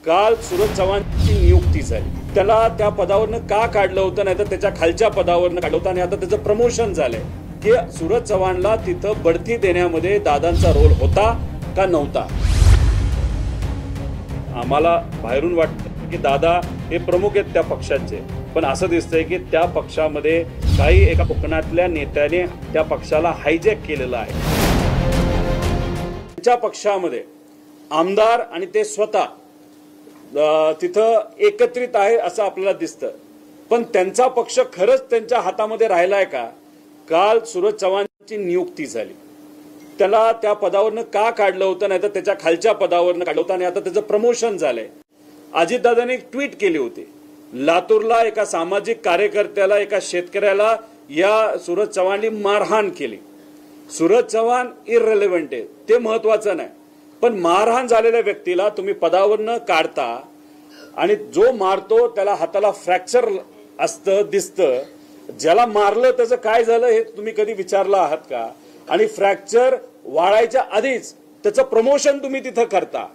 काल सूरज चव्हाणची नियुक्ती झाली, त्याला त्या पदावरनं का काढलं होतं, नाही तर त्याच्या खालच्या पदावरनं काढलं होतं आणि आता त्याचं प्रमोशन झालंय की सूरज चव्हाणला तिथं बढती देण्यामध्ये दादांचा रोल होता का नव्हता। आम्हाला बाहेरून वाटतं की दादा हे प्रमुख आहेत त्या पक्षाचे, पण असं दिसतंय की त्या पक्षामध्ये काही एका कोकणातल्या नेत्याने त्या पक्षाला हायजॅक केलेलं आहे। त्यांच्या पक्षामध्ये आमदार आणि ते स्वतः तिथं एकत्रित आहे असं आपल्याला दिसतं, पण त्यांचा पक्ष खरंच त्यांच्या हातामध्ये राहिलाय का। काल सूरज चव्हाणची नियुक्ती झाली, त्याला त्या पदावरनं का काढलं होतं, नाही तर त्याच्या खालच्या पदावरनं काढलं होतं आणि आता त्याचं प्रमोशन झालंय। अजितदादांनी एक ट्विट केली होती, लातूरला एका सामाजिक कार्यकर्त्याला, एका शेतकऱ्याला या सूरज चव्हाणनी मारहाण केली। सूरज चव्हाण इररिलेव्हंट आहे, ते महत्वाचं नाही, पण मारहाण झालेल्या व्यक्तीला तुम्ही पदावरनं काढता आणि जो मारतो त्याला हाताला फ्रॅक्चर असतं दिसतं, ज्याला मारलं त्याचं काय झालं हे तुम्ही कधी विचारलं आहात का। आणि फ्रॅक्चर वाळायच्या आधीच त्याचं प्रमोशन तुम्ही तिथं करता।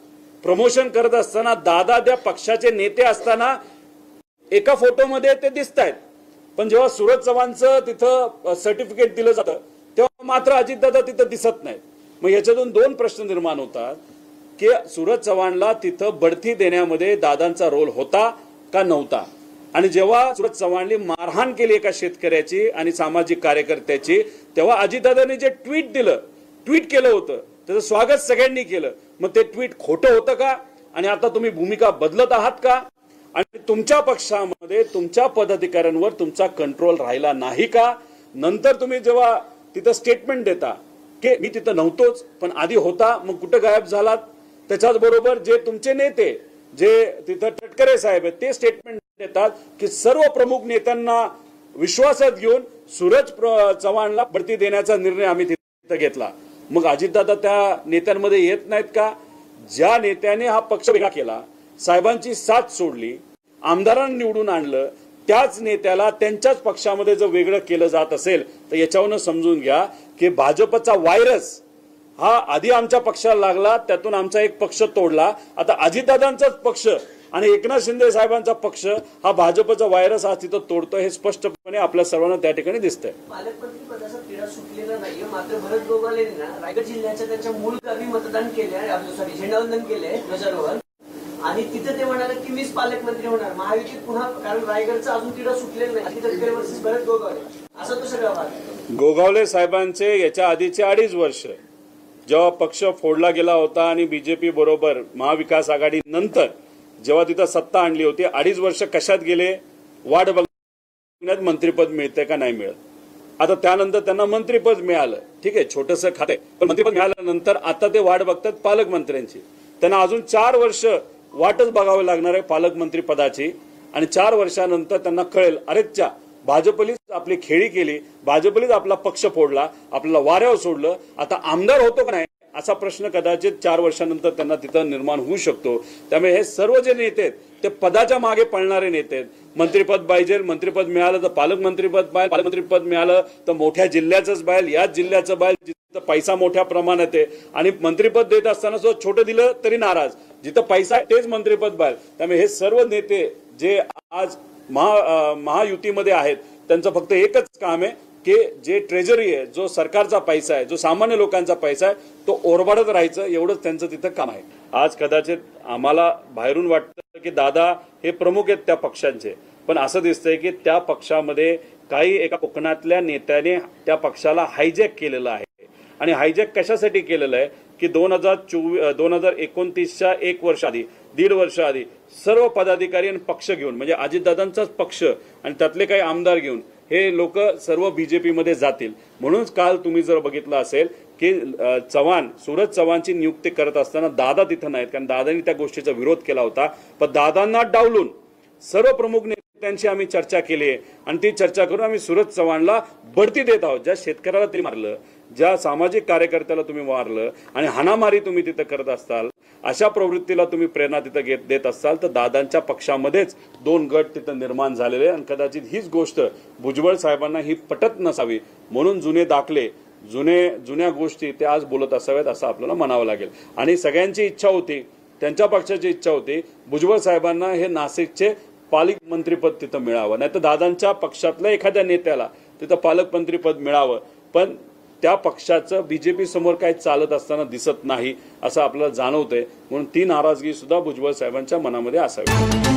प्रमोशन करत असताना दादा त्या पक्षाचे नेते असताना एका फोटोमध्ये ते दिसत आहेत, पण जेव्हा सूरज चव्हाणचं तिथं सर्टिफिकेट दिलं जातं तेव्हा मात्र अजितदादा तिथं दिसत नाहीत। मग याच्यातून दोन प्रश्न निर्माण होतात की सूरज चव्हाणला तिथं बढती देण्यामध्ये दादांचा रोल होता का नव्हता। आणि जेव्हा सूरज चव्हाणने मारहाण केली एका शेतकऱ्याची आणि सामाजिक कार्यकर्त्याची, तेव्हा अजितदादांनी जे ट्विट केलं होतं त्याचं स्वागत सगळ्यांनी केलं, मग ते ट्विट खोटं होतं का आणि आता तुम्ही भूमिका बदलत आहात का। आणि तुमच्या पक्षामध्ये तुमच्या पदाधिकाऱ्यांवर तुमचा कंट्रोल राहिला नाही का। नंतर तुम्ही जेव्हा तिथं स्टेटमेंट देता की मी तिथं नव्हतोच पण आधी होता, मग कुठं गायब झालात। त्याच्याच बरोबर जे तुमचे नेते जे तिथं तटकरे साहेब आहेत ते स्टेटमेंट देतात की सर्व प्रमुख नेत्यांना विश्वासात घेऊन सूरज चव्हाणला बढती देण्याचा निर्णय आम्ही तिथं घेतला। मग अजितदादा त्या नेत्यांमध्ये येत नाहीत का। ज्या नेत्याने हा पक्ष वेगळा केला, साहेबांची साथ सोडली, आमदारांना निवडून आणलं, त्याच नेत्याला त्यांच्याच पक्षामध्ये जर वेगळं केलं जात असेल तर याच्यावरून समजून घ्या की भाजपचा व्हायरस हा आधी आमच्या पक्षाला लागला, त्यातून आमचा एक पक्ष तोडला, आता अजितदादांचाच पक्ष आणि एकनाथ शिंदे साहेबांचा पक्ष हा भाजपचा व्हायरस आज तिथं तोडतोय, हे स्पष्टपणे आपल्या सर्वांना त्या ठिकाणी दिसतंय। पालकमंत्री पदाचा तिढा सुटलेला नाहीये, मात्र भरत गोगावले रायगड जिल्ह्याच्या त्यांच्या मूळ गावी मतदान केले, झेंडावंदन केले ध्वजारोहण, आणि तिथे ते म्हणाले की मीच पालकमंत्री होणार महायुतीत पुन्हा, कारण रायगडचा अजून तिढा सुटलेला नाही। तटकरे वर्सेस भरत गोगावले असं तो सगळा वाद। गोगावले साहेबांचे याच्या आधीचे 2.5 वर्ष जेव्हा पक्ष फोडला गेला होता आणि बीजेपी बरोबर महाविकास आघाडी नंतर जेव्हा तिथं सत्ता आणली होती, 2.5 वर्ष कशात गेले, वाट बघण्यात मंत्रिपद मिळते का नाही मिळत। आता त्यानंतर त्यांना मंत्रिपद मिळालं, ठीक आहे छोटंसं खाते, पण मंत्रिपद मिळाल्यानंतर आता ते वाट बघतात पालकमंत्र्यांची। त्यांना अजून 4 वर्ष वाटच बघावी लागणार आहे पालकमंत्री पदाची, आणि 4 वर्षानंतर त्यांना कळेल अरेच्या भाजपलीच आपली खेळी केली, भाजपलीच आपला पक्ष फोडला, आपल्याला वाऱ्यावर सोडलं, आता आमदार होतो का नाही असा प्रश्न कदाचित 4 वर्षानंतर त्यांना तिथं निर्माण होऊ शकतो। त्यामुळे हे सर्व जे नेते आहेत ते पदाच्या मागे पळणारे नेते आहेत। मंत्रिपद पाहिजे, मंत्रिपद मिळालं तर पालकमंत्रीपद पाहिजे, पालकमंत्रीपद मिळालं तर मोठ्या जिल्ह्याचंच पाहिजे, याच जिल्ह्याचं पाहिजे जिथं पैसा मोठ्या प्रमाणात आहे, आणि मंत्रिपद देत असताना सुद्धा छोटं दिलं तरी नाराज, जिथं पैसा आहे तेच मंत्रिपद पाहिजे। त्यामुळे हे सर्व नेते जे आज महायुतीमध्ये आहेत त्यांचं फक्त एकच काम आहे की जे ट्रेजरी आहे, जो सरकारचा पैसा आहे, जो सामान्य लोकांचा पैसा आहे, तो ओरबाडत राहायचं, एवढंच त्यांचं तिथं काम आहे। आज कदाचित आम्हाला बाहेरून वाटतं की दादा हे प्रमुख आहेत त्या पक्षांचे, पण असं दिसतंय की त्या पक्षामध्ये काही एका कोकणातल्या नेत्याने त्या पक्षाला हायजॅक केलेलं आहे। आणि हायजॅक कशासाठी केलेलं आहे की 2029च्या 1 वर्ष आधी, 1.5 वर्ष आधी सर्व पदाधिकारी आणि पक्ष घेऊन, म्हणजे अजितदादांचाच पक्ष आणि त्यातले काही आमदार घेऊन हे लोक सर्व बीजेपी मध्ये जातील। म्हणूनच काल तुम्ही जर बघितलं असेल की सूरज चव्हाणची नियुक्ती करत असताना दादा तिथं नाहीत, कारण दादांनी त्या गोष्टीचा विरोध केला होता, पण दादांना डावलून सर्व प्रमुख नेत्यांशी आम्ही चर्चा केली आहे आणि ती चर्चा करून आम्ही सूरज चव्हाणला बढती देत आहोत। ज्या शेतकऱ्याला तुम्ही मारलं, ज्या सामाजिक कार्यकर्त्याला तुम्ही मारलं आणि हाणामारी तुम्ही तिथं करत असताल, अशा प्रवृत्तीला तुम्ही प्रेरणा तिथं देत असाल तर दादांच्या पक्षामध्येच 2 गट तिथं निर्माण झालेले, आणि कदाचित हीच गोष्ट भुजबळ साहेबांना ही पटत नसावी, म्हणून जुने दाखले, जुन्या गोष्टी ते आज बोलत असाव्यात असं आपल्याला म्हणावं लागेल। आणि सगळ्यांची इच्छा होती त्यांच्या पक्षाची इच्छा होती भुजबळ साहेबांना हे नाशिकचे पालकमंत्रीपद तिथं मिळावं, नाही तर दादांच्या पक्षातल्या एखाद्या नेत्याला तिथं पालकमंत्रीपद मिळावं. पण त्या पक्षाचं बीजेपी समोर काही चालत असताना दिसत नाही असं आपल्याला जाणवतंय. म्हणून ती नाराजगी सुद्धा भुजबळ साहेबांच्या मनामध्ये असावी.